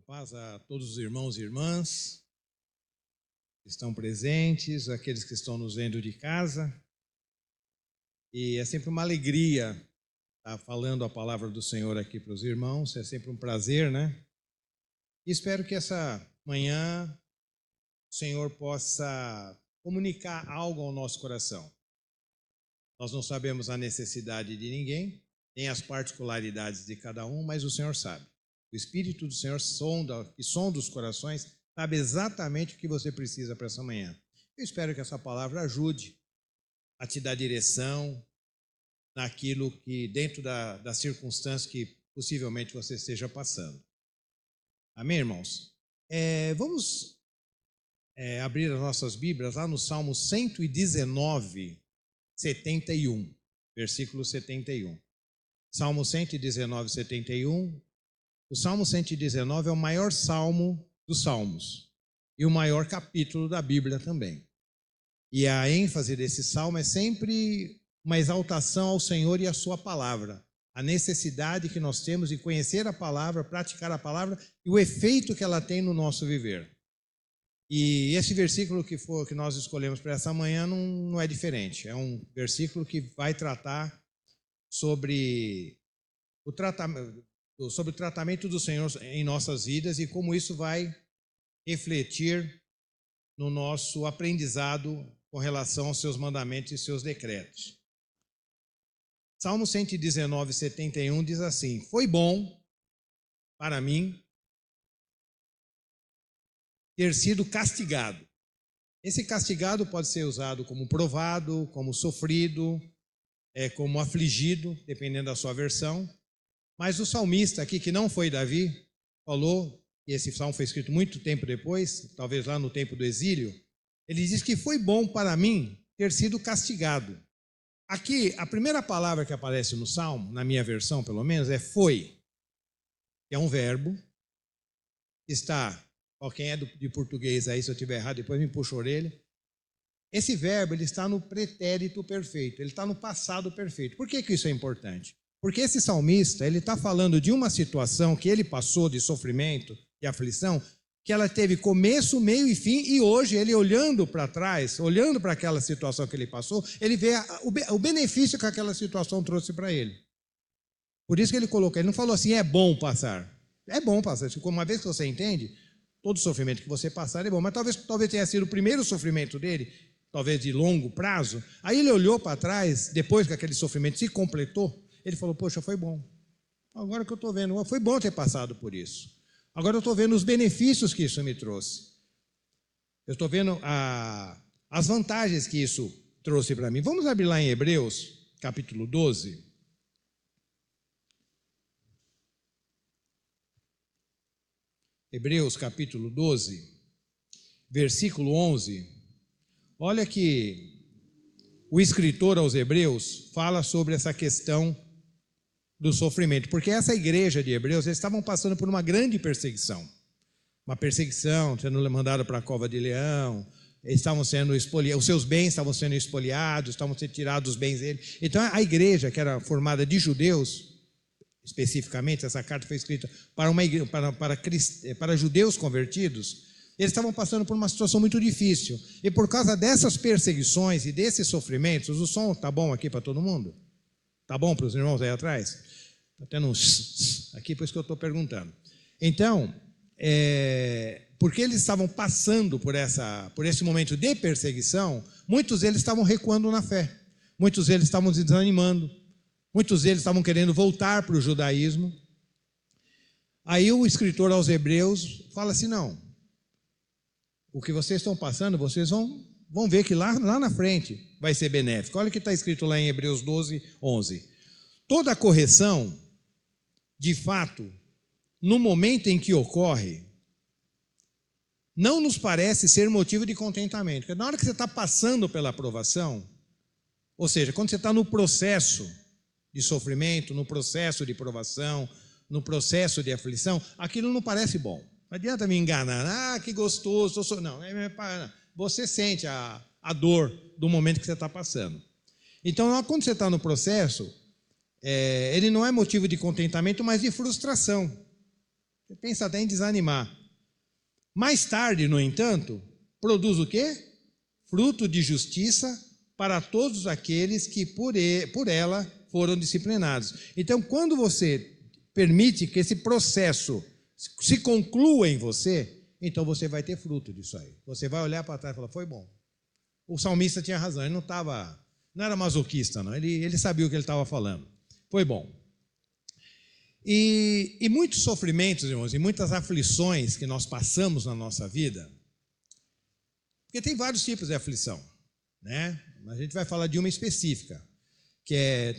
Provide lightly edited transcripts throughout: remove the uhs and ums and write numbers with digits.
Paz a todos os irmãos e irmãs que estão presentes, aqueles que estão nos vendo de casa. E é sempre uma alegria estar falando a palavra do Senhor aqui para os irmãos, é sempre um prazer, né? E espero que essa manhã o Senhor possa comunicar algo ao nosso coração. Nós não sabemos a necessidade de ninguém, nem as particularidades de cada um, mas o Senhor sabe. O Espírito do Senhor sonda os corações, sabe exatamente o que você precisa para essa manhã. Eu espero que essa palavra ajude a te dar direção naquilo que, dentro das circunstâncias que possivelmente você esteja passando. Amém, irmãos? Vamos abrir as nossas Bíblias lá no Salmo 119, 71, versículo 71. Salmo 119, 71. O Salmo 119 é o maior salmo dos salmos e o maior capítulo da Bíblia também. E a ênfase desse salmo é sempre uma exaltação ao Senhor e à sua palavra. A necessidade que nós temos de conhecer a palavra, praticar a palavra e o efeito que ela tem no nosso viver. E esse versículo que nós escolhemos para essa manhã não é diferente. É um versículo que vai tratar sobre o tratamento do Senhor em nossas vidas e como isso vai refletir no nosso aprendizado com relação aos seus mandamentos e seus decretos. Salmo 119, 71 diz assim: foi bom para mim ter sido castigado. Esse castigado pode ser usado como provado, como sofrido, como afligido, dependendo da sua versão. Mas o salmista aqui, que não foi Davi, falou, e esse salmo foi escrito muito tempo depois, talvez lá no tempo do exílio, ele diz que foi bom para mim ter sido castigado. Aqui, a primeira palavra que aparece no salmo, na minha versão pelo menos, é foi, que é um verbo, está, quem é de português aí, se eu estiver errado, depois me puxa a orelha. Esse verbo, ele está no pretérito perfeito, ele está no passado perfeito. Por que isso é importante? Porque esse salmista, ele está falando de uma situação que ele passou de sofrimento e aflição, que ela teve começo, meio e fim, e hoje ele olhando para trás, olhando para aquela situação que ele passou, ele vê o benefício que aquela situação trouxe para ele. Por isso que ele colocou, ele não falou assim, é bom passar. É bom passar, uma vez que você entende, todo sofrimento que você passar é bom, mas talvez tenha sido o primeiro sofrimento dele, talvez de longo prazo, aí ele olhou para trás, depois que aquele sofrimento se completou, ele falou, poxa, foi bom. Agora que eu estou vendo, foi bom ter passado por isso. Agora eu estou vendo os benefícios que isso me trouxe. Eu estou vendo as vantagens que isso trouxe para mim. Vamos abrir lá em Hebreus, capítulo 12. Hebreus, capítulo 12, versículo 11. Olha que o escritor aos Hebreus fala sobre essa questão do sofrimento, porque essa igreja de Hebreus, eles estavam passando por uma grande perseguição, sendo mandado para a cova de leão, eles estavam sendo espoliados, os seus bens estavam sendo espoliados, estavam sendo tirados os bens deles. Então a igreja, que era formada de judeus, especificamente, essa carta foi escrita para judeus convertidos, eles estavam passando por uma situação muito difícil, e por causa dessas perseguições e desses sofrimentos, o som está bom aqui para todo mundo? Tá bom para os irmãos aí atrás? Está tendo um aqui, por isso que eu estou perguntando. Então, porque eles estavam passando por esse momento de perseguição, muitos deles estavam recuando na fé, muitos deles estavam se desanimando, muitos deles estavam querendo voltar para o judaísmo. Aí o escritor aos Hebreus fala assim, não, o que vocês estão passando, vocês vão ver que lá na frente vai ser benéfico. Olha o que está escrito lá em Hebreus 12, 11. Toda correção, de fato, no momento em que ocorre, não nos parece ser motivo de contentamento. Porque na hora que você está passando pela aprovação, ou seja, quando você está no processo de sofrimento, no processo de provação, no processo de aflição, aquilo não parece bom. Não adianta me enganar, que gostoso, não, você sente a dor do momento que você está passando. Então, quando você está no processo, ele não é motivo de contentamento, mas de frustração. Você pensa até em desanimar. Mais tarde, no entanto, produz o quê? Fruto de justiça para todos aqueles que por ela foram disciplinados. Então, quando você permite que esse processo se conclua em você, então você vai ter fruto disso aí. Você vai olhar para trás e falar, foi bom. O salmista tinha razão, ele não era masoquista, não. Ele sabia o que ele estava falando. Foi bom. E muitos sofrimentos, irmãos, e muitas aflições que nós passamos na nossa vida, porque tem vários tipos de aflição, né? A gente vai falar de uma específica, que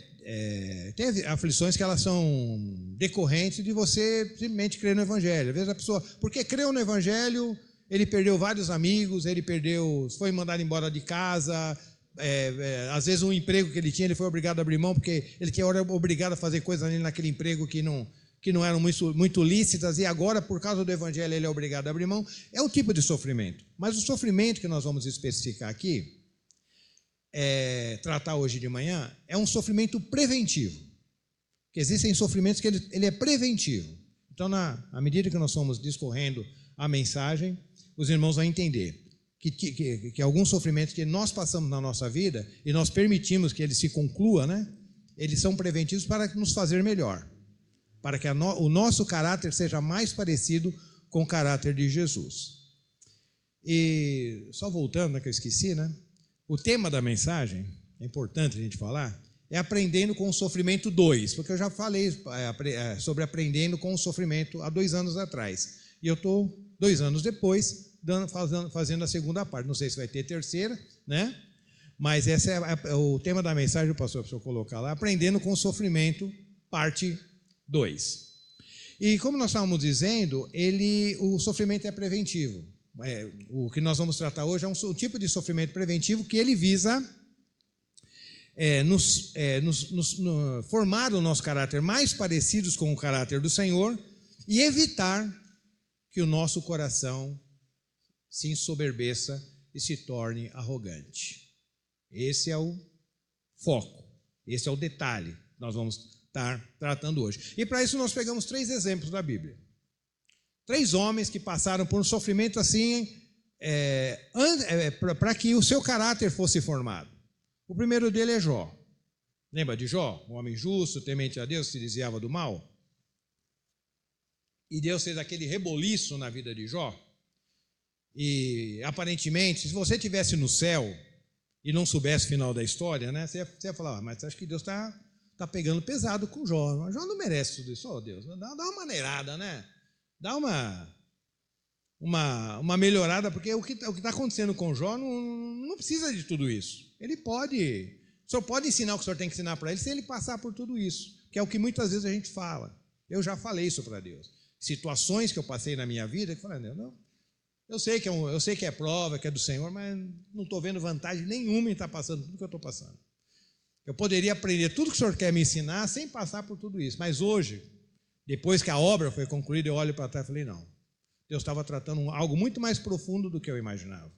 tem aflições que elas são decorrentes de você simplesmente crer no Evangelho. Às vezes a pessoa, porque creu no Evangelho, ele perdeu vários amigos, foi mandado embora de casa, às vezes um emprego que ele tinha, ele foi obrigado a abrir mão, porque ele era obrigado a fazer coisas ali naquele emprego que não eram muito lícitas, e agora, por causa do Evangelho, ele é obrigado a abrir mão. É um tipo de sofrimento. Mas o sofrimento que nós vamos especificar aqui, tratar hoje de manhã, é um sofrimento preventivo. Porque existem sofrimentos que ele é preventivo. Então, à medida que nós fomos discorrendo a mensagem, os irmãos vão entender que alguns sofrimentos que nós passamos na nossa vida e nós permitimos que ele se conclua, né? Eles são preventivos para nos fazer melhor, para que o nosso caráter seja mais parecido com o caráter de Jesus. E só voltando, que eu esqueci, né? O tema da mensagem, é importante a gente falar, é aprendendo com o sofrimento 2, porque eu já falei sobre aprendendo com o sofrimento há 2 anos atrás. E eu estou 2 anos depois fazendo a segunda parte. Não sei se vai ter terceira, né? Mas esse é o tema da mensagem, pastor, para eu colocar lá, aprendendo com o sofrimento, parte 2. E como nós estávamos dizendo, o sofrimento é preventivo. O que nós vamos tratar hoje é um tipo de sofrimento preventivo que ele visa formar o nosso caráter mais parecidos com o caráter do Senhor e evitar que o nosso coração se ensoberbeça e se torne arrogante. Esse é o foco, esse é o detalhe que nós vamos estar tratando hoje. E para isso nós pegamos 3 exemplos da Bíblia. 3 homens que passaram por um sofrimento assim, para que o seu caráter fosse formado. O primeiro dele é Jó. Lembra de Jó? Um homem justo, temente a Deus, se desviava do mal. E Deus fez aquele reboliço na vida de Jó. E aparentemente, se você estivesse no céu e não soubesse o final da história, né, você ia falar, mas acho que Deus está pegando pesado com Jó. Jó não merece tudo isso. Oh, Deus, dá uma maneirada, né? Dá uma melhorada, porque o que está acontecendo com Jó não precisa de tudo isso. O senhor pode ensinar o que o senhor tem que ensinar para ele, sem ele passar por tudo isso, que é o que muitas vezes a gente fala. Eu já falei isso para Deus. Situações que eu passei na minha vida, que eu falei, não, eu sei que é prova, que é do Senhor, mas não estou vendo vantagem nenhuma em estar passando tudo que eu estou passando. Eu poderia aprender tudo que o senhor quer me ensinar sem passar por tudo isso, mas hoje, depois que a obra foi concluída, eu olho para trás e falei, não, Deus estava tratando algo muito mais profundo do que eu imaginava.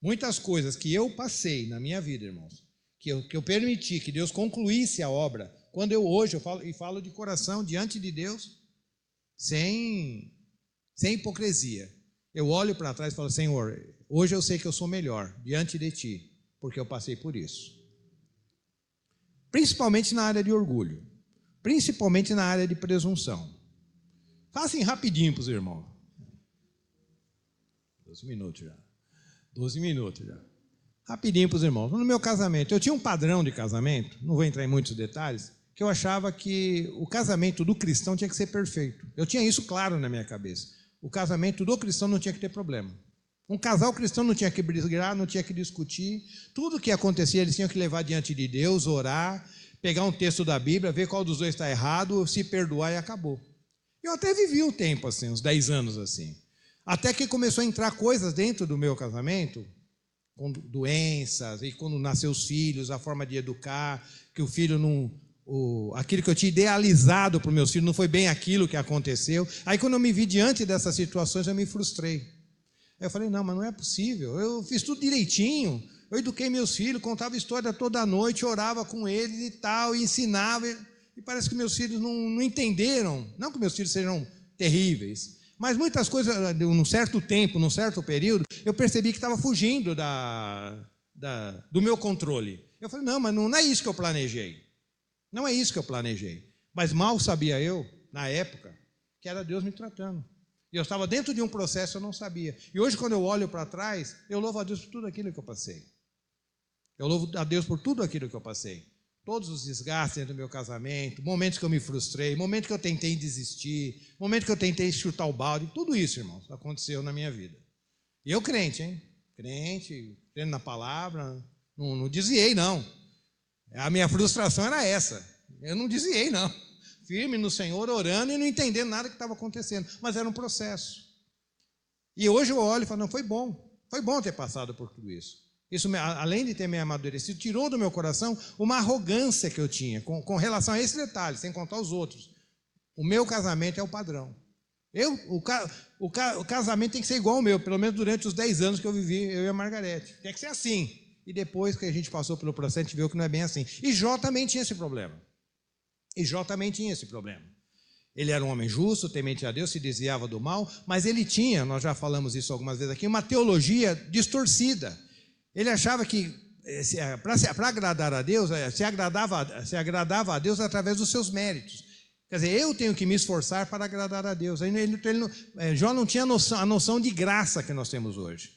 Muitas coisas que eu passei na minha vida, irmãos, que eu permiti que Deus concluísse a obra, quando eu falo de coração diante de Deus, sem hipocrisia. Eu olho para trás e falo, Senhor, hoje eu sei que eu sou melhor diante de Ti, porque eu passei por isso. Principalmente na área de orgulho, principalmente na área de presunção. Façam rapidinho para os irmãos. 12 minutos já. Rapidinho para os irmãos. No meu casamento, eu tinha um padrão de casamento, não vou entrar em muitos detalhes, que eu achava que o casamento do cristão tinha que ser perfeito. Eu tinha isso claro na minha cabeça. O casamento do cristão não tinha que ter problema. Um casal cristão não tinha que brigar, não tinha que discutir. Tudo que acontecia, eles tinham que levar diante de Deus, orar, pegar um texto da Bíblia, ver qual dos dois está errado, se perdoar e acabou. Eu até vivi um tempo assim, uns 10 anos assim. Até que começou a entrar coisas dentro do meu casamento, com doenças, e quando nasceu os filhos, a forma de educar, que o filho não... aquilo que eu tinha idealizado para os meus filhos não foi bem aquilo que aconteceu. Aí quando eu me vi diante dessas situações, eu me frustrei. Aí eu falei, não, mas não é possível. Eu fiz tudo direitinho, eu eduquei meus filhos, contava história toda noite, orava com eles e tal, e ensinava, e parece que meus filhos não entenderam. Não que meus filhos sejam terríveis. Mas muitas coisas, num certo tempo, num certo período, eu percebi que estava fugindo do meu controle. Eu falei, não, mas não é isso que eu planejei. Não é isso que eu planejei. Mas mal sabia eu, na época, que era Deus me tratando. E eu estava dentro de um processo, eu não sabia. E hoje, quando eu olho para trás, eu louvo a Deus por tudo aquilo que eu passei. Eu louvo a Deus por tudo aquilo que eu passei. Todos os desgastes dentro do meu casamento, momentos que eu me frustrei, momentos que eu tentei desistir, momentos que eu tentei chutar o balde, tudo isso, irmãos, aconteceu na minha vida. E eu crente, hein? Crente, crendo na palavra, não desviei, não. A minha frustração era essa. Eu não desviei, não. Firme no Senhor, orando e não entendendo nada que estava acontecendo. Mas era um processo. E hoje eu olho e falo, não, foi bom ter passado por tudo isso. Isso, além de ter me amadurecido, tirou do meu coração uma arrogância que eu tinha com relação a esse detalhe, sem contar os outros. O meu casamento é o padrão. O casamento tem que ser igual ao meu, pelo menos durante os 10 anos que eu vivi, eu e a Margarete. Tem que ser assim. E depois que a gente passou pelo processo, a gente viu que não é bem assim. E Jó também tinha esse problema. Ele era um homem justo, temente a Deus, se desviava do mal, mas ele tinha, nós já falamos isso algumas vezes aqui, uma teologia distorcida. Ele achava que para agradar a Deus, se agradava a Deus através dos seus méritos. Quer dizer, eu tenho que me esforçar para agradar a Deus. Jó não tinha a noção de graça que nós temos hoje.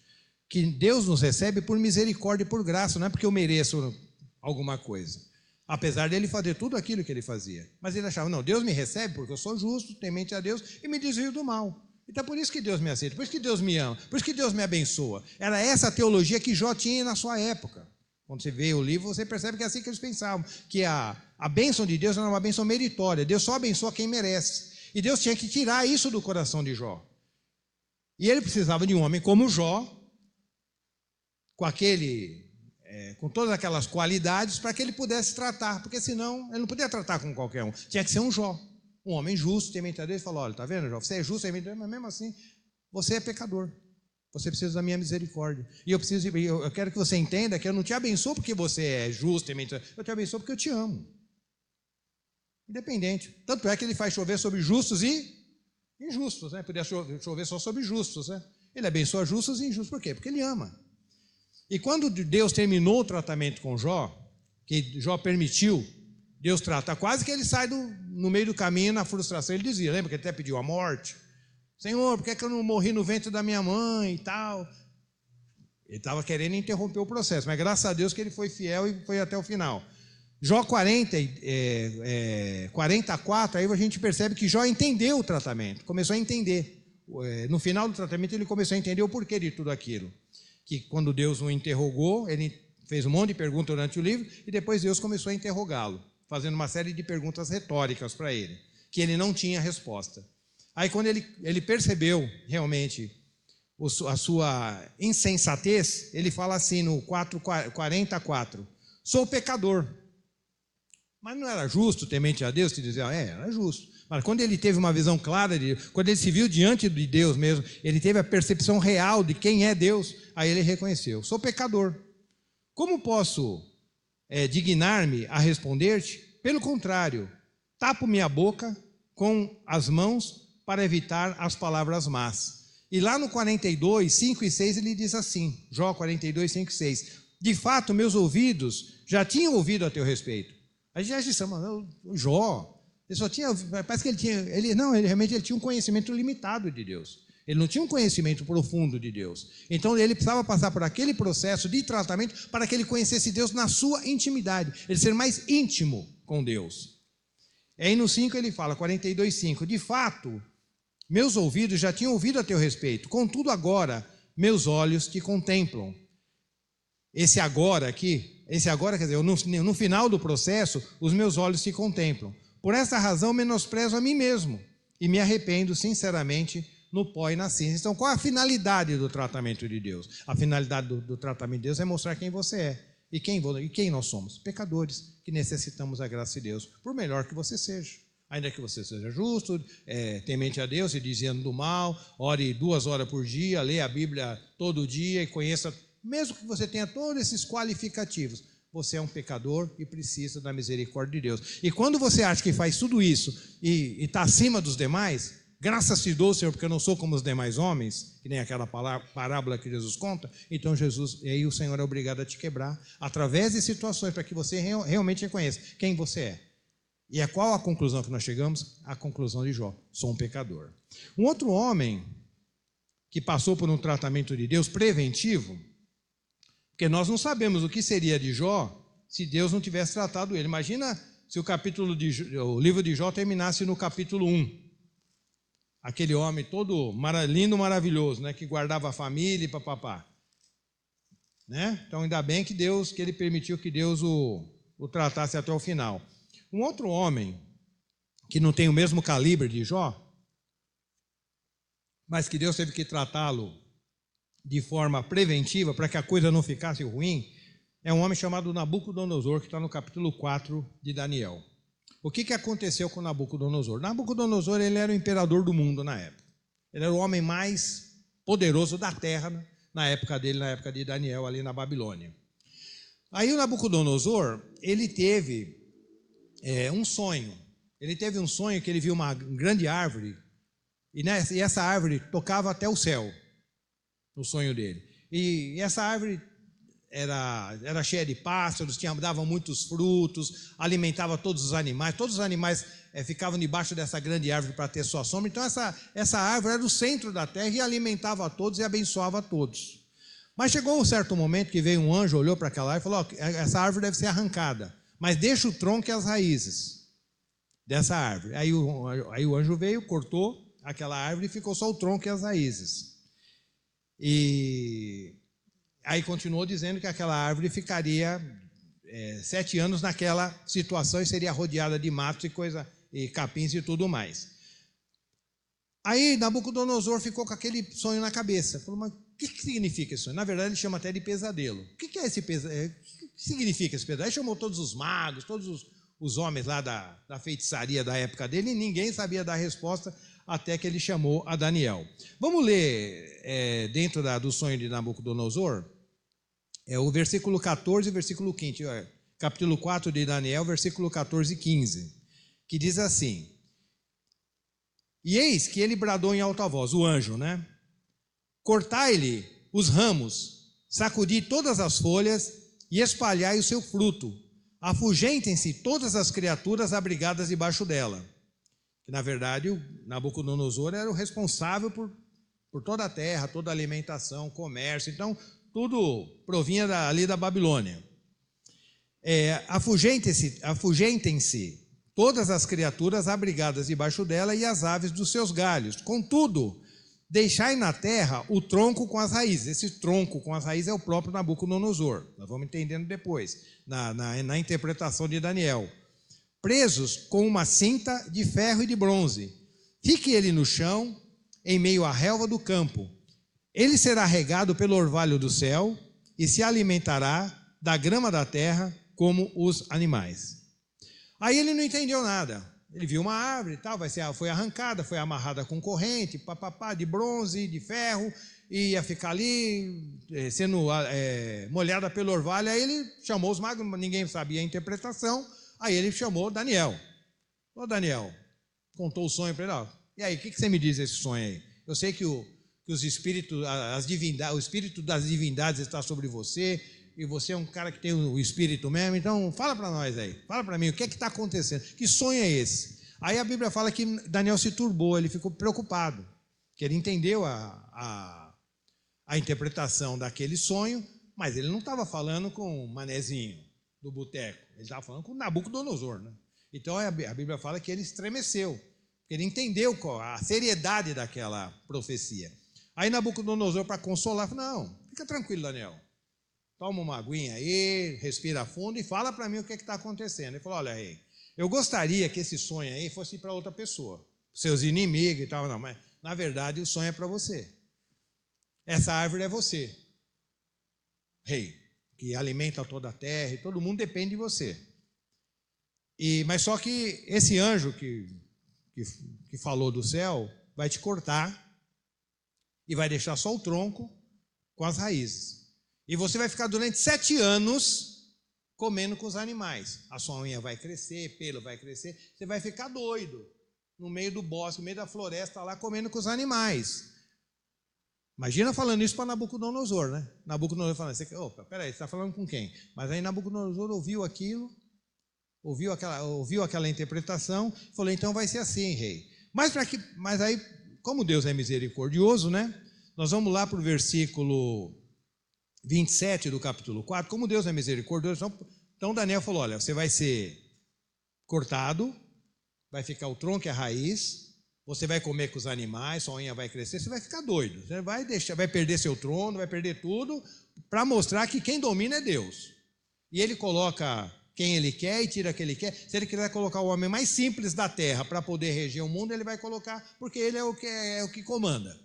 Que Deus nos recebe por misericórdia e por graça, não é porque eu mereço alguma coisa. Apesar dele fazer tudo aquilo que ele fazia. Mas ele achava, não, Deus me recebe porque eu sou justo, temente a Deus e me desvio do mal. Então é por isso que Deus me aceita, por isso que Deus me ama, por isso que Deus me abençoa. Era essa a teologia que Jó tinha na sua época. Quando você vê o livro, você percebe que é assim que eles pensavam, que a bênção de Deus era uma bênção meritória. Deus só abençoa quem merece. E Deus tinha que tirar isso do coração de Jó. E ele precisava de um homem como Jó, com todas aquelas qualidades, para que ele pudesse tratar, porque senão ele não podia tratar com qualquer um. Tinha que ser um Jó. Um homem justo, temente a Deus, falou, olha, está vendo, Jó? Você é justo, temente a Deus, mas mesmo assim, você é pecador. Você precisa da minha misericórdia. E eu quero que você entenda que eu não te abençoo porque você é justo, temente a Deus. Eu te abençoo porque eu te amo. Independente. Tanto é que ele faz chover sobre justos e injustos, né? Podia chover só sobre justos, né? Ele abençoa justos e injustos. Por quê? Porque ele ama. E quando Deus terminou o tratamento com Jó, que Jó permitiu Deus tratar, quase que ele sai no meio do caminho, na frustração, ele dizia, lembra que ele até pediu a morte? Senhor, por que eu não morri no ventre da minha mãe e tal? Ele estava querendo interromper o processo, mas graças a Deus que ele foi fiel e foi até o final. Jó 44, aí a gente percebe que Jó entendeu o tratamento, começou a entender. No final do tratamento ele começou a entender o porquê de tudo aquilo. Que quando Deus o interrogou, ele fez um monte de perguntas durante o livro, e depois Deus começou a interrogá-lo, fazendo uma série de perguntas retóricas para ele, que ele não tinha resposta. Aí quando ele percebeu realmente a sua insensatez, ele fala assim no 44, sou pecador. Mas não era justo, temente a Deus, te dizer, era justo. Mas quando ele teve uma visão clara, quando ele se viu diante de Deus mesmo, ele teve a percepção real de quem é Deus, aí ele reconheceu, sou pecador. Como posso dignar-me a responder-te? Pelo contrário, tapo minha boca com as mãos para evitar as palavras más. E lá no 42, 5 e 6, ele diz assim, Jó 42, 5 e 6, de fato, meus ouvidos já tinham ouvido a teu respeito. A gente já disse, o Jó, ele só tinha, parece que ele realmente tinha um conhecimento limitado de Deus. Ele não tinha um conhecimento profundo de Deus. Então ele precisava passar por aquele processo de tratamento para que ele conhecesse Deus na sua intimidade, ele ser mais íntimo com Deus. E aí no 5 ele fala, 42, 5, de fato, meus ouvidos já tinham ouvido a teu respeito, contudo agora, meus olhos te contemplam. Esse agora quer dizer, no final do processo, os meus olhos te contemplam. Por essa razão, menosprezo a mim mesmo e me arrependo sinceramente no pó e na cinza. Então, qual é a finalidade do tratamento de Deus? A finalidade do tratamento de Deus é mostrar quem você é e quem nós somos. Pecadores que necessitamos da graça de Deus, por melhor que você seja. Ainda que você seja justo, temente a Deus, se desviando do mal, ore 2 horas por dia, leia a Bíblia todo dia e conheça, mesmo que você tenha todos esses qualificativos, você é um pecador e precisa da misericórdia de Deus. E quando você acha que faz tudo isso e está acima dos demais, Graças te dou, Senhor, porque eu não sou como os demais homens, que nem aquela parábola que Jesus conta. Então e aí o Senhor é obrigado a te quebrar, através de situações, para que você realmente reconheça quem você é. E é qual a conclusão que nós chegamos? A conclusão de Jó: sou um pecador. Um outro homem que passou por um tratamento de Deus preventivo, porque nós não sabemos o que seria de Jó se Deus não tivesse tratado ele. Imagina se o livro de Jó terminasse no capítulo 1. Aquele homem todo lindo, maravilhoso, né, que guardava a família e papapá. Né? Então ainda bem que ele permitiu que Deus o tratasse até o final. Um outro homem que não tem o mesmo calibre de Jó, mas que Deus teve que tratá-lo de forma preventiva para que a coisa não ficasse ruim, é um homem chamado Nabucodonosor, que está no capítulo 4 de Daniel. O que aconteceu com Nabucodonosor? Nabucodonosor, ele era o imperador do mundo na época. Ele era o homem mais poderoso da terra na época dele, na época de Daniel, ali na Babilônia. Aí o Nabucodonosor, ele teve um sonho. Ele teve um sonho que ele viu uma grande árvore, e essa árvore tocava até o céu, no sonho dele. E essa árvore era cheia de pássaros, dava muitos frutos, alimentava todos os animais ficavam debaixo dessa grande árvore para ter sua sombra. Então essa árvore era o centro da terra e alimentava a todos e abençoava a todos. Mas chegou um certo momento que veio um anjo, olhou para aquela árvore e falou: essa árvore deve ser arrancada, mas deixa o tronco e as raízes dessa árvore. Aí o anjo veio, cortou aquela árvore e ficou só o tronco e as raízes. E aí continuou dizendo que aquela árvore ficaria 7 anos naquela situação e seria rodeada de matos e capins e tudo mais. Aí Nabucodonosor ficou com aquele sonho na cabeça. Falou: mas o que significa esse sonho? Na verdade, ele chama até de pesadelo. O que é esse pesadelo? O que significa esse pesadelo? Ele chamou todos os magos, todos os homens lá da feitiçaria da época dele, e ninguém sabia dar resposta, até que ele chamou a Daniel. Vamos ler dentro do sonho de Nabucodonosor, o versículo 14 e versículo 15, capítulo 4 de Daniel, versículo 14 e 15, que diz assim: e eis que ele bradou em alta voz, o anjo, né? Cortai-lhe os ramos, sacudi todas as folhas e espalhai o seu fruto. Afugentem-se todas as criaturas abrigadas debaixo dela. Que na verdade o Nabucodonosor era o responsável por toda a terra, toda a alimentação, comércio. Então tudo provinha ali da Babilônia. Afugentem-se todas as criaturas abrigadas debaixo dela e as aves dos seus galhos. Contudo, deixai na terra o tronco com as raízes. Esse tronco com as raízes é o próprio Nabucodonosor. Nós vamos entendendo depois, na interpretação de Daniel. Presos com uma cinta de ferro e de bronze. Fique ele no chão, em meio à relva do campo. Ele será regado pelo orvalho do céu e se alimentará da grama da terra como os animais. Aí ele não entendeu nada. Ele viu uma árvore e tal, foi arrancada, foi amarrada com corrente, de bronze, de ferro, e ia ficar ali sendo molhada pelo orvalho. Aí ele chamou os magos, ninguém sabia a interpretação, aí ele chamou Daniel. Ô Daniel, contou o sonho para ele. E aí, o que você me diz desse sonho aí? Eu sei que os espíritos, o espírito das divindades está sobre você, e você é um cara que tem o espírito mesmo, então fala para nós aí, fala para mim, o que é que está acontecendo? Que sonho é esse? Aí a Bíblia fala que Daniel se turbou, ele ficou preocupado, que ele entendeu a interpretação daquele sonho, mas ele não estava falando com o manezinho do boteco, ele estava falando com Nabucodonosor, né? Então a Bíblia fala que ele estremeceu, ele entendeu a seriedade daquela profecia. Aí Nabucodonosor, para consolar, falou: não, fica tranquilo, Daniel. Toma uma aguinha aí, respira fundo e fala para mim o que está acontecendo. Ele falou: olha, rei, eu gostaria que esse sonho aí fosse para outra pessoa, seus inimigos e tal, não, mas na verdade o sonho é para você. Essa árvore é você, rei, que alimenta toda a terra e todo mundo depende de você. Mas só que esse anjo que falou do céu vai te cortar e vai deixar só o tronco com as raízes. E você vai ficar durante 7 anos comendo com os animais. A sua unha vai crescer, pelo vai crescer, você vai ficar doido. no meio do bosque, no meio da floresta, lá comendo com os animais. Imagina falando isso para Nabucodonosor, né? Nabucodonosor falando, opa, peraí, você está falando com quem? Mas aí Nabucodonosor ouviu aquilo, ouviu aquela interpretação, falou, então vai ser assim, rei. Mas aí, como Deus é misericordioso, né? Nós vamos lá para o versículo 27 do capítulo 4, como Deus é misericordioso, então Daniel falou, olha, você vai ser cortado, vai ficar o tronco e a raiz, você vai comer com os animais, sua unha vai crescer, você vai ficar doido, você vai perder seu trono, vai perder tudo, para mostrar que quem domina é Deus. E ele coloca quem ele quer e tira quem ele quer. Se ele quiser colocar o homem mais simples da terra para poder reger o mundo, ele vai colocar, porque ele é o que comanda.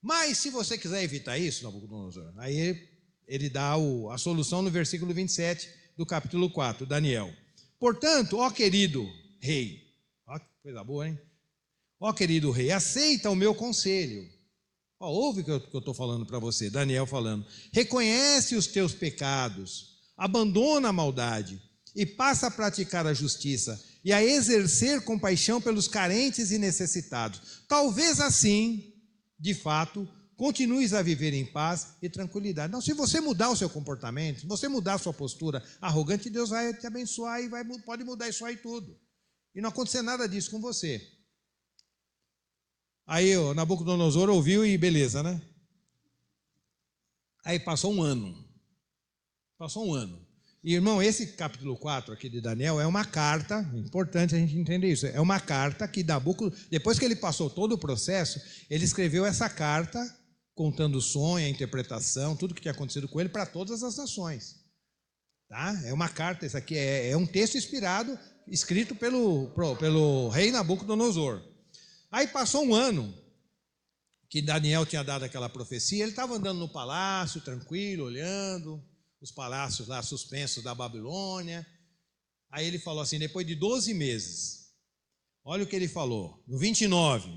Mas se você quiser evitar isso, Nabucodonosor, aí ele dá a solução no versículo 27 do capítulo 4, Daniel. Portanto, ó querido rei, ó que coisa boa, hein? Ó querido rei, aceita o meu conselho. Ó, ouve o que eu estou falando para você, Daniel falando. Reconhece os teus pecados, abandona a maldade e passa a praticar a justiça e a exercer compaixão pelos carentes e necessitados. Talvez assim, de fato, continues a viver em paz e tranquilidade. Não, se você mudar o seu comportamento, se você mudar a sua postura arrogante, Deus vai te abençoar e pode mudar isso aí tudo. E não acontecer nada disso com você. Aí o Nabucodonosor ouviu e beleza, né? Aí passou um ano. E, irmão, esse capítulo 4 aqui de Daniel é uma carta, importante a gente entender isso, é uma carta que Nabucodonosor, depois que ele passou todo o processo, ele escreveu essa carta contando o sonho, a interpretação, tudo que tinha acontecido com ele para todas as nações. Tá? É uma carta, isso aqui é um texto inspirado, escrito pelo rei Nabucodonosor. Aí passou um ano que Daniel tinha dado aquela profecia, ele estava andando no palácio, tranquilo, olhando os palácios lá suspensos da Babilônia. Aí ele falou assim, depois de 12 meses, olha o que ele falou, no 29,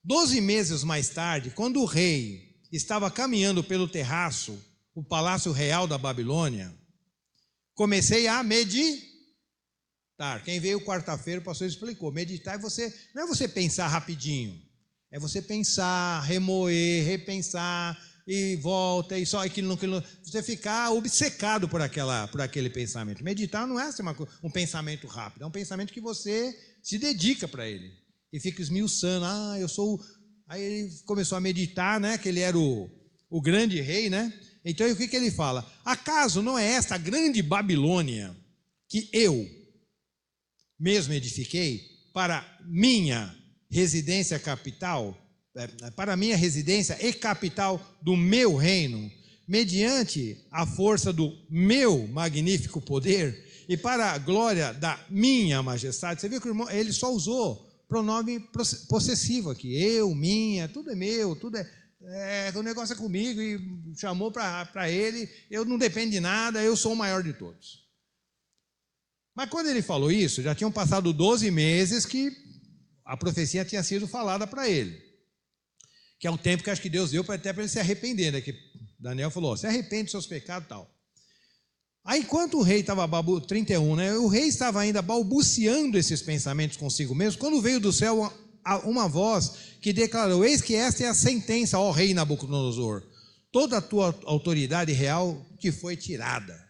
12 meses mais tarde, quando o rei estava caminhando pelo terraço, o palácio real da Babilônia, comecei a meditar. Quem veio quarta-feira, o pastor explicou. Meditar não é você pensar rapidinho, é você pensar, remoer, repensar, e volta, e só aquilo, você ficar obcecado por aquele pensamento. Meditar não é assim um pensamento rápido, é um pensamento que você se dedica para ele, e fica esmiuçando, Aí ele começou a meditar, né, que ele era o grande rei, né? Então o que ele fala? Acaso não é esta grande Babilônia que eu mesmo edifiquei para minha residência capital, para minha residência e capital do meu reino, mediante a força do meu magnífico poder e para a glória da minha majestade? Você viu que o irmão, ele só usou pronome possessivo aqui, eu, minha, tudo é meu, tudo o negócio é comigo, e chamou para ele, eu não dependo de nada, eu sou o maior de todos. Mas quando ele falou isso, já tinham passado 12 meses que a profecia tinha sido falada para ele, que é um tempo que acho que Deus deu até para ele se arrepender, né? Que Daniel falou, se arrepende dos seus pecados e tal. Aí enquanto o rei estava, 31, né? O rei estava ainda balbuciando esses pensamentos consigo mesmo, quando veio do céu uma voz que declarou, eis que esta é a sentença, ó rei Nabucodonosor, toda a tua autoridade real te foi tirada.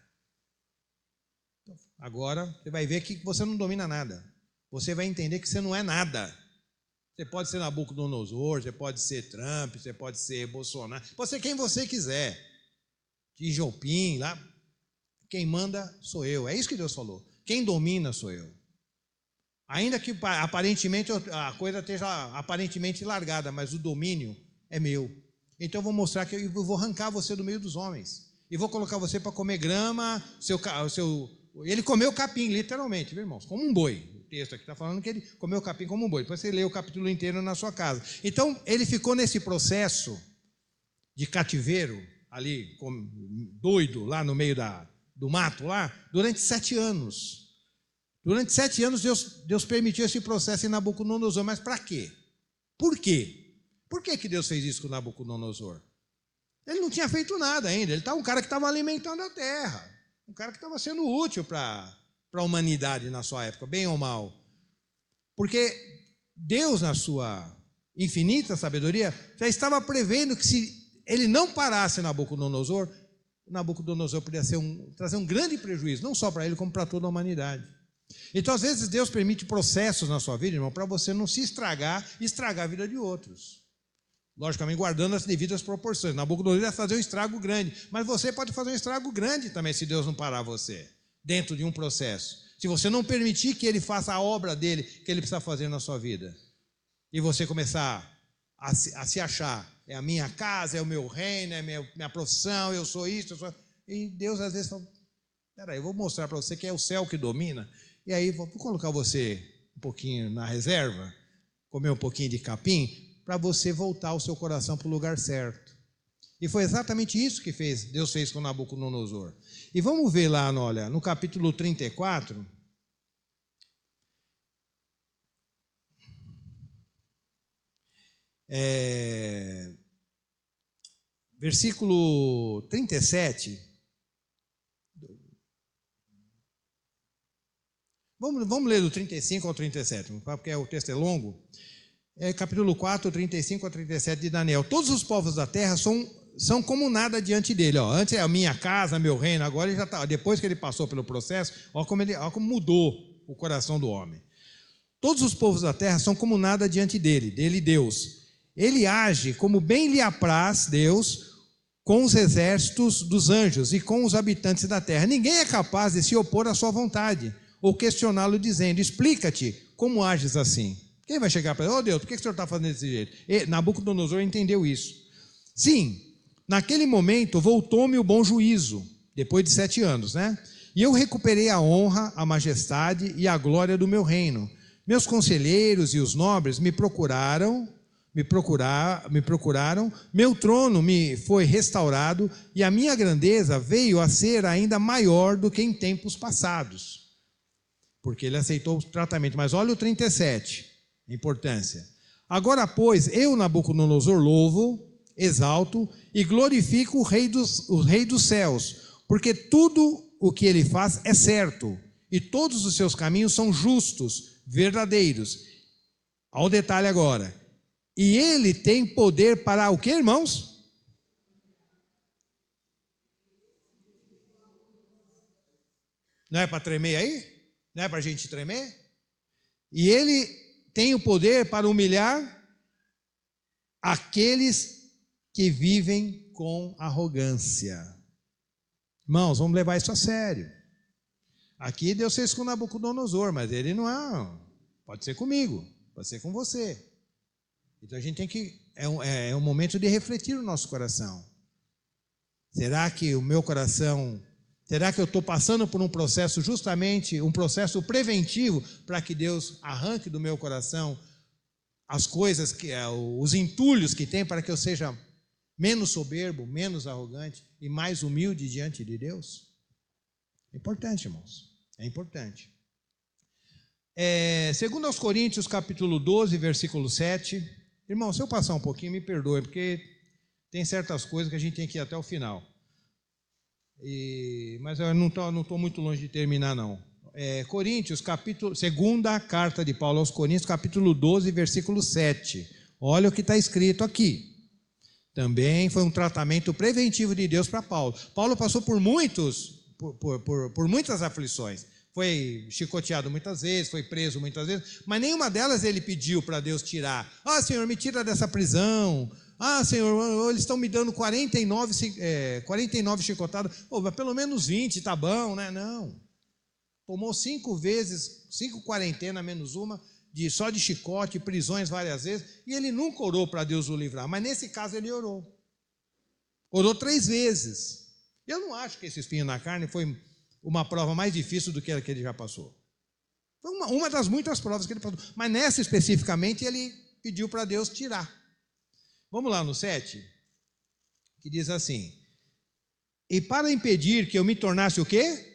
Agora você vai ver que você não domina nada, você vai entender que você não é nada. Você pode ser Nabucodonosor, você pode ser Trump, você pode ser Bolsonaro, pode ser quem você quiser, Xi Jinping, lá. Quem manda sou eu, é isso que Deus falou. Quem domina sou eu. Ainda que aparentemente a coisa esteja aparentemente largada, mas o domínio é meu. Então eu vou mostrar que eu vou arrancar você do meio dos homens. E vou colocar você para comer grama, ele comeu capim, literalmente, viu, irmãos? Como um boi. O texto aqui está falando que ele comeu capim como um boi. Depois você lê o capítulo inteiro na sua casa. Então ele ficou nesse processo de cativeiro, ali, doido, lá no meio do mato lá, durante 7 anos. Durante 7 anos Deus permitiu esse processo em Nabucodonosor, mas para quê? Por quê? Por que Deus fez isso com Nabucodonosor? Ele não tinha feito nada ainda, ele estava um cara que estava alimentando a terra, um cara que estava sendo útil para a humanidade na sua época, bem ou mal. Porque Deus, na sua infinita sabedoria, já estava prevendo que se ele não parasse Nabucodonosor poderia trazer um grande prejuízo, não só para ele, como para toda a humanidade. Então, às vezes, Deus permite processos na sua vida, irmão, para você não se estragar e estragar a vida de outros. Logicamente, guardando as devidas proporções. Nabucodonosor ia fazer um estrago grande, mas você pode fazer um estrago grande também, se Deus não parar você, dentro de um processo. Se você não permitir que ele faça a obra dele, que ele precisa fazer na sua vida, e você começar a se achar, é a minha casa, é o meu reino, é a minha profissão, eu sou isso, e Deus às vezes fala, peraí, eu vou mostrar para você que é o céu que domina, e aí vou colocar você um pouquinho na reserva, comer um pouquinho de capim, para você voltar o seu coração para o lugar certo. E foi exatamente isso que Deus fez com Nabucodonosor. E vamos ver lá, olha, no capítulo 34, versículo 37. Vamos ler do 35 ao 37, porque o texto é longo. Capítulo 4, 35 a 37 de Daniel. Todos os povos da terra são como nada diante dele. Ó. Antes é a minha casa, meu reino, agora ele já está. Depois que ele passou pelo processo, olha como mudou o coração do homem. Todos os povos da terra são como nada diante dele Deus. Ele age como bem lhe apraz, Deus, com os exércitos dos anjos e com os habitantes da terra. Ninguém é capaz de se opor à sua vontade ou questioná-lo dizendo, explica-te como ages assim. Quem vai chegar para ele, Deus, por que o senhor está fazendo desse jeito? Nabucodonosor entendeu isso. Sim, naquele momento voltou-me o bom juízo, depois de 7 anos, né? E eu recuperei a honra, a majestade e a glória do meu reino. Meus conselheiros e os nobres me procuraram, meu trono me foi restaurado e a minha grandeza veio a ser ainda maior do que em tempos passados. Porque ele aceitou o tratamento. Mas olha o 37. Importância. Agora, pois, eu, Nabucodonosor, louvo, exalto e glorifico o Rei dos céus, porque tudo o que ele faz é certo, e todos os seus caminhos são justos, verdadeiros. Olha o detalhe agora. E ele tem poder para o que, irmãos? Não é para tremer aí? Não é para a gente tremer? E ele tem o poder para humilhar aqueles que vivem com arrogância. Irmãos, vamos levar isso a sério. Aqui Deus fez com Nabucodonosor, mas ele não é. Pode ser comigo, pode ser com você. Então a gente tem que. É um momento de refletir o nosso coração. Será que o meu coração. Será que eu estou passando por um processo, justamente um processo preventivo, para que Deus arranque do meu coração as coisas, os entulhos que tem, para que eu seja menos soberbo, menos arrogante e mais humilde diante de Deus? É importante, irmãos, é importante. Segundo aos Coríntios, capítulo 12, versículo 7. Irmão, se eu passar um pouquinho, me perdoe, porque tem certas coisas que a gente tem que ir até o final. Mas eu não estou muito longe de terminar, não. Coríntios, segunda carta de Paulo aos Coríntios, capítulo 12, versículo 7. Olha o que está escrito aqui. Também foi um tratamento preventivo de Deus para Paulo. Paulo passou por muitas aflições. Foi chicoteado muitas vezes, foi preso muitas vezes, mas nenhuma delas ele pediu para Deus tirar. Ah, Senhor, me tira dessa prisão. Ah, Senhor, eles estão me dando 49 chicotadas. Mas pelo menos 20, tá bom, né? Não. Tomou 5 quarentenas menos uma, só de chicote, prisões várias vezes, e ele nunca orou para Deus o livrar. Mas nesse caso ele orou. Orou 3 vezes. Eu não acho que esse espinho na carne foi uma prova mais difícil do que a que ele já passou. Foi uma das muitas provas que ele passou. Mas nessa especificamente ele pediu para Deus tirar. Vamos lá no 7, que diz assim: e para impedir que eu me tornasse o quê?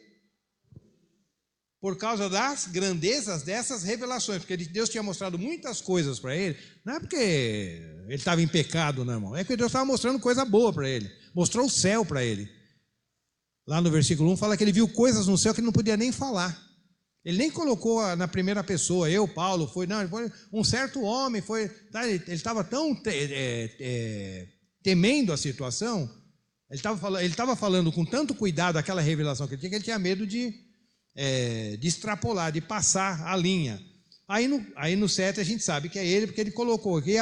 Por causa das grandezas dessas revelações, porque Deus tinha mostrado muitas coisas para ele, não é porque ele estava em pecado, não, irmão, é porque Deus estava mostrando coisa boa para ele, mostrou o céu para ele. Lá no versículo 1 fala que ele viu coisas no céu que ele não podia nem falar. Ele nem colocou na primeira pessoa, eu, Paulo, ele foi um certo homem, ele estava tão temendo a situação, ele estava falando com tanto cuidado aquela revelação que ele tinha medo de extrapolar, de passar a linha. Aí no 7 a gente sabe que é ele, porque ele colocou aqui,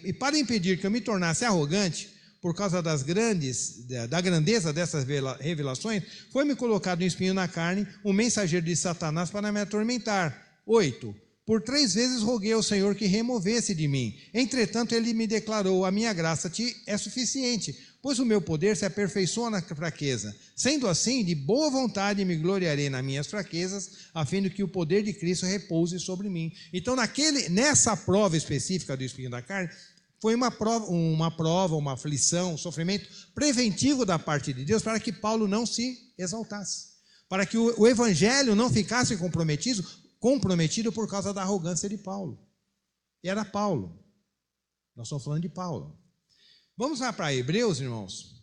e para impedir que eu me tornasse arrogante, por causa da grandeza dessas revelações, foi-me colocado um espinho na carne, um mensageiro de Satanás para me atormentar. 8. Por 3 vezes roguei ao Senhor que removesse de mim. Entretanto, ele me declarou, a minha graça te é suficiente, pois o meu poder se aperfeiçoa na fraqueza. Sendo assim, de boa vontade me gloriarei nas minhas fraquezas, a fim de que o poder de Cristo repouse sobre mim. Então, nessa prova específica do espinho da carne, foi uma prova, uma aflição, um sofrimento preventivo da parte de Deus para que Paulo não se exaltasse, para que o evangelho não ficasse comprometido por causa da arrogância de Paulo. E era Paulo. Nós estamos falando de Paulo. Vamos lá para Hebreus, irmãos,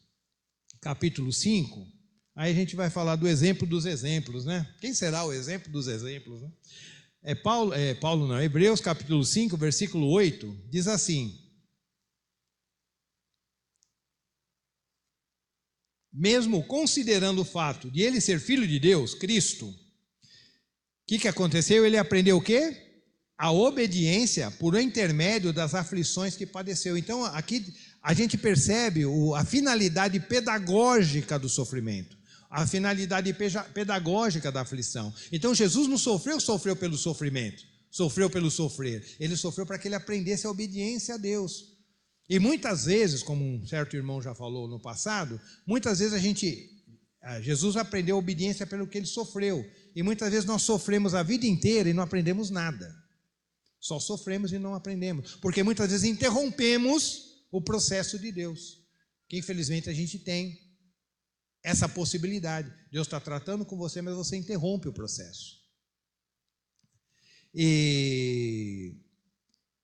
capítulo 5. Aí a gente vai falar do exemplo dos exemplos, né? Quem será o exemplo dos exemplos, né? Hebreus capítulo 5, versículo 8, diz assim: mesmo considerando o fato de ele ser filho de Deus, Cristo, o que aconteceu? Ele aprendeu o quê? A obediência por intermédio das aflições que padeceu. Então, aqui a gente percebe a finalidade pedagógica do sofrimento, a finalidade pedagógica da aflição. Então, Jesus não sofreu pelo sofrimento, sofreu pelo sofrer. Ele sofreu para que ele aprendesse a obediência a Deus. E muitas vezes, como um certo irmão já falou no passado, muitas vezes Jesus aprendeu a obediência pelo que ele sofreu. E muitas vezes nós sofremos a vida inteira e não aprendemos nada. Só sofremos e não aprendemos. Porque muitas vezes interrompemos o processo de Deus. Que infelizmente a gente tem essa possibilidade. Deus está tratando com você, mas você interrompe o processo.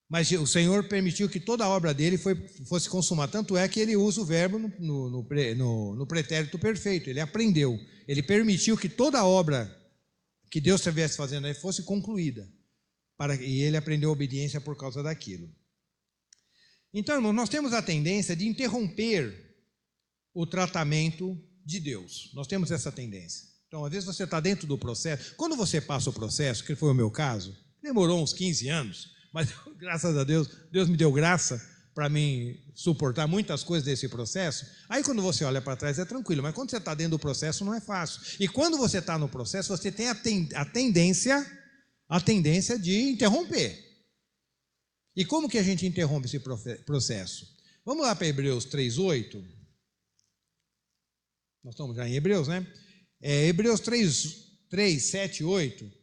Mas o Senhor permitiu que toda a obra dele fosse consumada. Tanto é que ele usa o verbo no pretérito perfeito. Ele aprendeu. Ele permitiu que toda a obra que Deus estivesse fazendo aí fosse concluída. E ele aprendeu a obediência por causa daquilo. Então, irmão, nós temos a tendência de interromper o tratamento de Deus. Nós temos essa tendência. Então, às vezes você está dentro do processo. Quando você passa o processo, que foi o meu caso, demorou uns 15 anos, mas graças a Deus, Deus me deu graça para mim suportar muitas coisas desse processo. Aí quando você olha para trás é tranquilo, mas quando você está dentro do processo não é fácil. E quando você está no processo, você tem a tendência de interromper. E como que a gente interrompe esse processo? Vamos lá para Hebreus 3:8. Nós estamos já em Hebreus, né? Hebreus 3, 7, 8.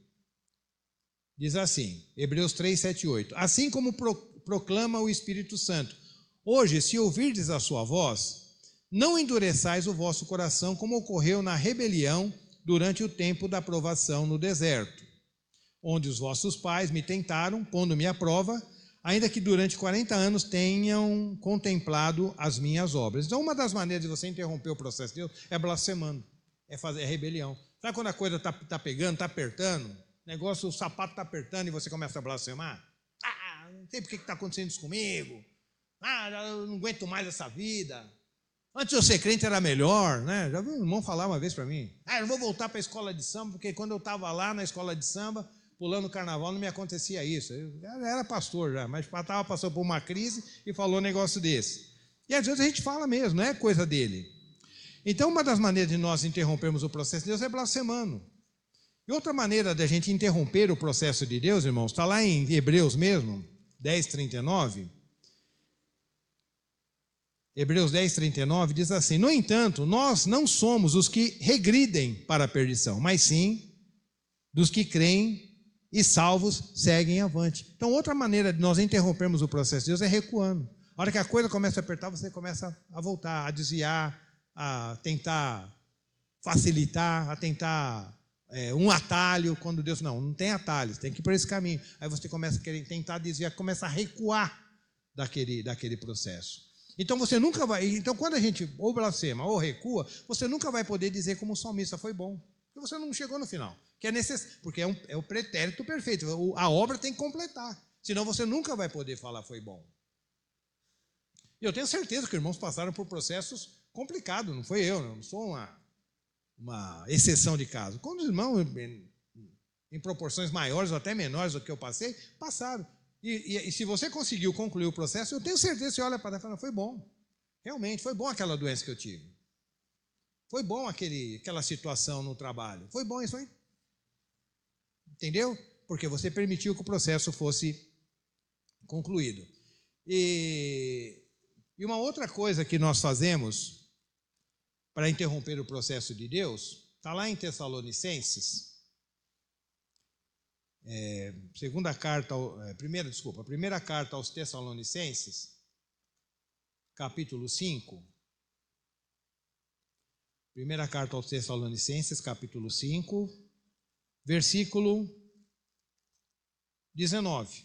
Diz assim, Hebreus 3, 7, 8. Assim como proclama o Espírito Santo, hoje, se ouvirdes a sua voz, não endureçais o vosso coração, como ocorreu na rebelião durante o tempo da provação no deserto, onde os vossos pais me tentaram, pondo-me à prova, ainda que durante 40 anos tenham contemplado as minhas obras. Então, uma das maneiras de você interromper o processo de Deus é blasfemando, é rebelião. Sabe quando a coisa está pegando, está apertando? O sapato está apertando e você começa a blasfemar? Não sei por que está acontecendo isso comigo. Eu não aguento mais essa vida. Antes de eu ser crente era melhor, né? Já vi um irmão falar uma vez para mim. Eu não vou voltar para a escola de samba, porque quando eu estava lá na escola de samba, pulando o carnaval, não me acontecia isso. Eu era pastor já, mas estava passando por uma crise e falou um negócio desse. E às vezes a gente fala mesmo, não é coisa dele. Então, uma das maneiras de nós interrompermos o processo de Deus é blasfemando. E outra maneira de a gente interromper o processo de Deus, irmãos, está lá em Hebreus mesmo, 10:39. Hebreus 10:39 diz assim: no entanto, nós não somos os que regridem para a perdição, mas sim dos que creem e salvos seguem avante. Então, outra maneira de nós interrompermos o processo de Deus é recuando. A hora que a coisa começa a apertar, você começa a voltar, a desviar, a tentar facilitar, a tentar um atalho, quando Deus não tem atalhos, tem que ir por esse caminho. Aí você começa a querer tentar desviar, começa a recuar daquele processo. Então você nunca vai. Então, quando a gente ou blasfema ou recua, você nunca vai poder dizer como o salmista foi bom. Porque você não chegou no final. que é necessário, porque é o pretérito perfeito. A obra tem que completar, senão você nunca vai poder falar foi bom. E eu tenho certeza que os irmãos passaram por processos complicados, não foi eu, não sou uma exceção de caso. Quando os irmãos, em proporções maiores ou até menores do que eu passei, passaram. E se você conseguiu concluir o processo, eu tenho certeza que você olha para trás e fala, foi bom. Realmente, foi bom aquela doença que eu tive. Foi bom aquela situação no trabalho. Foi bom isso aí. Entendeu? Porque você permitiu que o processo fosse concluído. E uma outra coisa que nós fazemos para interromper o processo de Deus, está lá em Tessalonicenses, primeira carta aos Tessalonicenses, capítulo 5. Primeira carta aos Tessalonicenses, capítulo 5, versículo 19.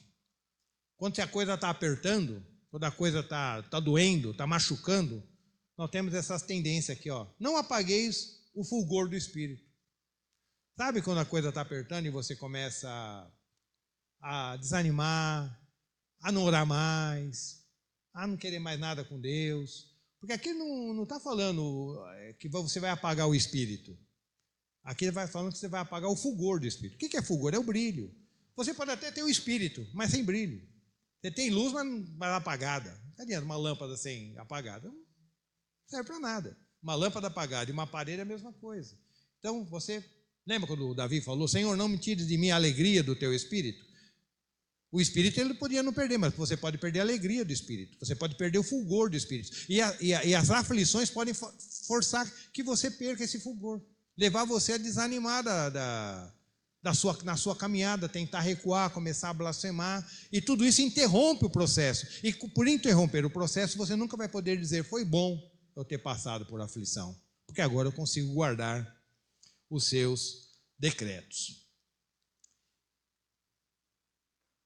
Quando a coisa está apertando, quando a coisa está doendo, está machucando, nós temos essas tendências aqui, ó. Não apagueis o fulgor do Espírito. Sabe quando a coisa está apertando e você começa a desanimar, a não orar mais, a não querer mais nada com Deus? Porque aqui não está falando que você vai apagar o Espírito. Aqui ele vai falando que você vai apagar o fulgor do Espírito. O que é fulgor? É o brilho. Você pode até ter o Espírito, mas sem brilho. Você tem luz, mas apagada. Não adianta uma lâmpada sem apagada. Não serve para nada. Uma lâmpada apagada e uma parede é a mesma coisa. Então, você... Lembra quando o Davi falou, Senhor, não me tires de mim a alegria do teu Espírito? O Espírito ele podia não perder, mas você pode perder a alegria do Espírito. Você pode perder o fulgor do Espírito. E as aflições podem forçar que você perca esse fulgor. Levar você a desanimar na sua caminhada, tentar recuar, começar a blasfemar. E tudo isso interrompe o processo. E por interromper o processo, você nunca vai poder dizer, foi bom eu ter passado por aflição. Porque agora eu consigo guardar os seus decretos.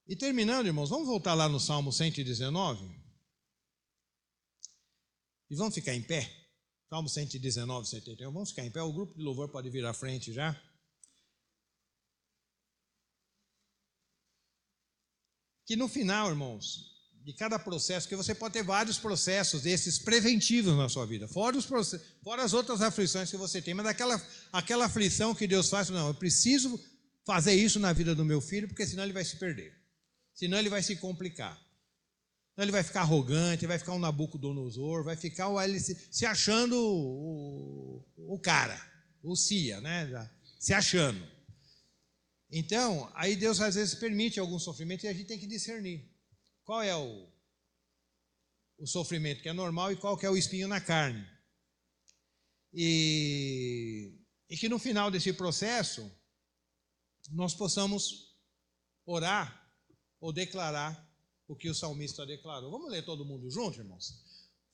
E terminando, irmãos, vamos voltar lá no Salmo 119? E vamos ficar em pé? Salmo 119, 71. Vamos ficar em pé. O grupo de louvor pode vir à frente já. Que no final, irmãos, de cada processo, que você pode ter vários processos desses preventivos na sua vida, fora as outras aflições que você tem, mas aquela aflição que Deus faz, não, eu preciso fazer isso na vida do meu filho, porque senão ele vai se perder, senão ele vai se complicar, senão ele vai ficar arrogante, vai ficar um Nabucodonosor, vai ficar se achando o cara, o Cia, né? Se achando. Então, aí Deus às vezes permite algum sofrimento e a gente tem que discernir. Qual é o sofrimento que é normal e qual que é o espinho na carne. E que no final desse processo, nós possamos orar ou declarar o que o salmista declarou. Vamos ler todo mundo junto, irmãos?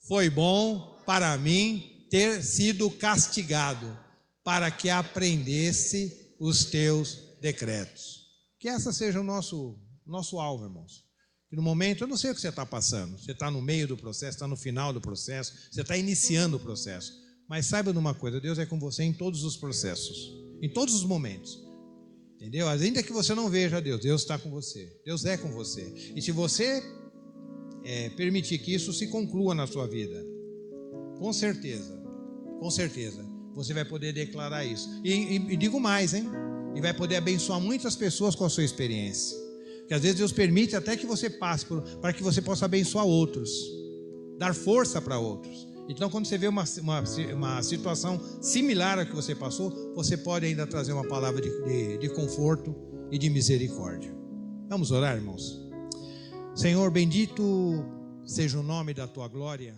Foi bom para mim ter sido castigado, para que aprendesse os teus decretos. Que essa seja o nosso alvo, irmãos. Que no momento, eu não sei o que você está passando, você está no meio do processo, está no final do processo, você está iniciando o processo, mas saiba de uma coisa, Deus é com você em todos os processos, em todos os momentos, entendeu? Ainda que você não veja Deus, Deus está com você, Deus é com você, e se você permitir que isso se conclua na sua vida, com certeza, você vai poder declarar isso, e digo mais, hein? E vai poder abençoar muitas pessoas com a sua experiência. Que às vezes Deus permite até que você passe para que você possa abençoar outros, dar força para outros. Então, quando você vê uma situação similar à que você passou, você pode ainda trazer uma palavra de conforto e de misericórdia. Vamos orar, irmãos? Senhor, bendito seja o nome da tua glória.